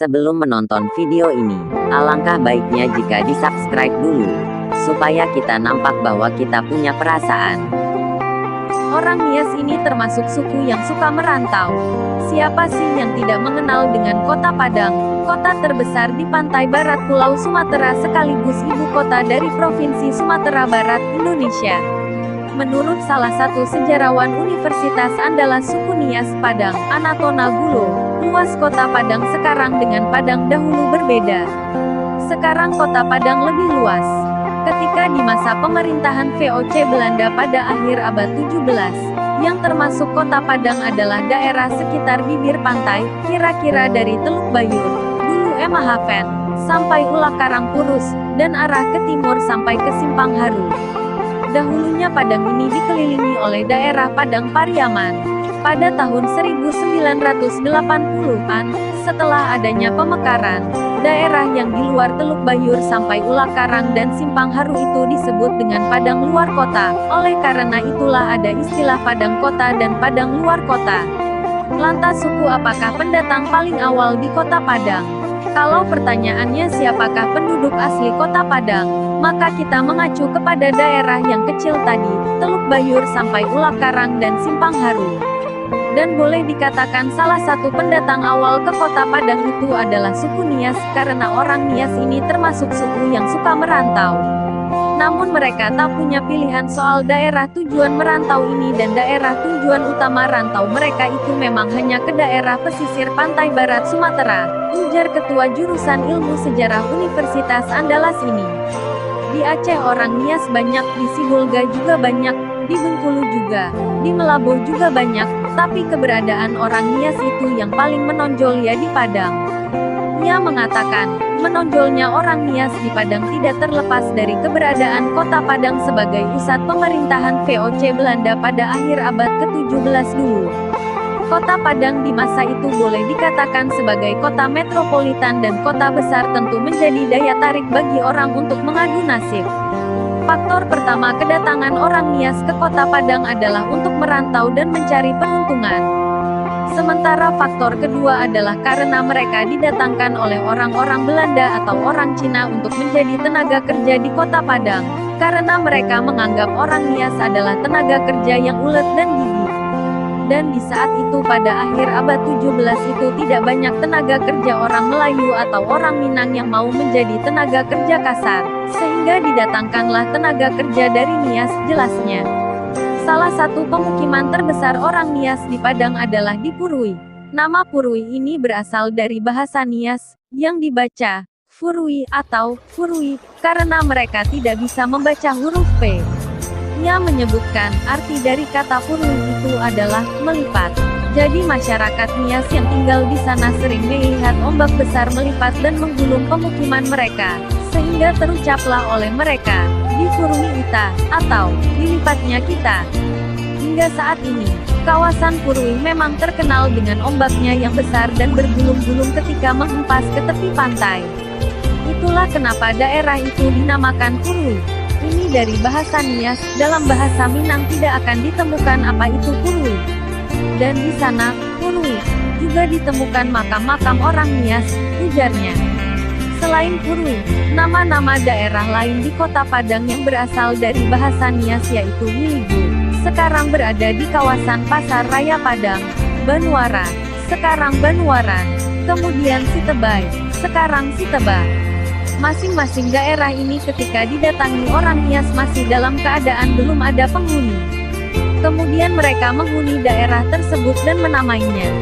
Sebelum menonton video ini, alangkah baiknya jika di-subscribe dulu, supaya kita nampak bahwa kita punya perasaan. Orang Nias ini termasuk suku yang suka merantau. Siapa sih yang tidak mengenal dengan Kota Padang, kota terbesar di pantai barat Pulau Sumatera sekaligus ibu kota dari Provinsi Sumatera Barat, Indonesia. Menurut salah satu sejarawan Universitas Andalas suku Nias Padang, Anatona Gulo, luas Kota Padang sekarang dengan Padang dahulu berbeda. Sekarang Kota Padang lebih luas. Ketika di masa pemerintahan VOC Belanda pada akhir abad 17, yang termasuk Kota Padang adalah daerah sekitar bibir pantai, kira-kira dari Teluk Bayur, Bulu Emahaven, sampai Ula Karangpurus, dan arah ke timur sampai ke Simpang Haru. Dahulunya Padang ini dikelilingi oleh daerah Padang Pariaman. Pada tahun 1980-an, setelah adanya pemekaran, daerah yang di luar Teluk Bayur sampai Ula Karang dan Simpang Haru itu disebut dengan Padang luar kota. Oleh karena itulah ada istilah Padang kota dan Padang luar kota. Lantas suku apakah pendatang paling awal di Kota Padang? Kalau pertanyaannya siapakah penduduk asli Kota Padang, maka kita mengacu kepada daerah yang kecil tadi, Teluk Bayur sampai Ula Karang dan Simpang Haru. Dan boleh dikatakan salah satu pendatang awal ke Kota Padang itu adalah suku Nias, karena orang Nias ini termasuk suku yang suka merantau. Namun mereka tak punya pilihan soal daerah tujuan merantau ini, dan daerah tujuan utama rantau mereka itu memang hanya ke daerah pesisir pantai barat Sumatera, ujar Ketua Jurusan Ilmu Sejarah Universitas Andalas ini. Di Aceh orang Nias banyak, di Sibolga juga banyak, di Bengkulu juga, di Melabuh juga banyak, tapi keberadaan orang Nias itu yang paling menonjol ya di Padang. Ia mengatakan, menonjolnya orang Nias di Padang tidak terlepas dari keberadaan Kota Padang sebagai pusat pemerintahan VOC Belanda pada akhir abad ke-17 dulu. Kota Padang di masa itu boleh dikatakan sebagai kota metropolitan dan kota besar, tentu menjadi daya tarik bagi orang untuk mengadu nasib. Faktor pertama kedatangan orang Nias ke Kota Padang adalah untuk merantau dan mencari peruntungan. Sementara faktor kedua adalah karena mereka didatangkan oleh orang-orang Belanda atau orang Cina untuk menjadi tenaga kerja di Kota Padang, karena mereka menganggap orang Nias adalah tenaga kerja yang ulet dan gigih. Dan di saat itu pada akhir abad 17 itu tidak banyak tenaga kerja orang Melayu atau orang Minang yang mau menjadi tenaga kerja kasar, sehingga didatangkanlah tenaga kerja dari Nias, jelasnya. Salah satu pemukiman terbesar orang Nias di Padang adalah di Purui. Nama Purui ini berasal dari bahasa Nias, yang dibaca Furui atau Furui, karena mereka tidak bisa membaca huruf P. Ia menyebutkan, arti dari kata Purui itu adalah melipat. Jadi masyarakat Nias yang tinggal di sana sering melihat ombak besar melipat dan menggulung pemukiman mereka, sehingga terucaplah oleh mereka, di Furui Ita, atau dilipatnya kita. Hingga saat ini, kawasan Purui memang terkenal dengan ombaknya yang besar dan bergulung-gulung ketika menghempas ke tepi pantai. Itulah kenapa daerah itu dinamakan Purui. Ini dari bahasa Nias, dalam bahasa Minang tidak akan ditemukan apa itu Purui. Dan di sana, Purui, juga ditemukan makam-makam orang Nias, ujarnya. Selain Purui, nama-nama daerah lain di Kota Padang yang berasal dari bahasa Nias yaitu Wiligu, sekarang berada di kawasan Pasar Raya Padang, Banuara, sekarang Banuaran, kemudian Sitebay, sekarang Siteba. Masing-masing daerah ini ketika didatangi orang Nias masih dalam keadaan belum ada penghuni. Kemudian mereka menghuni daerah tersebut dan menamainya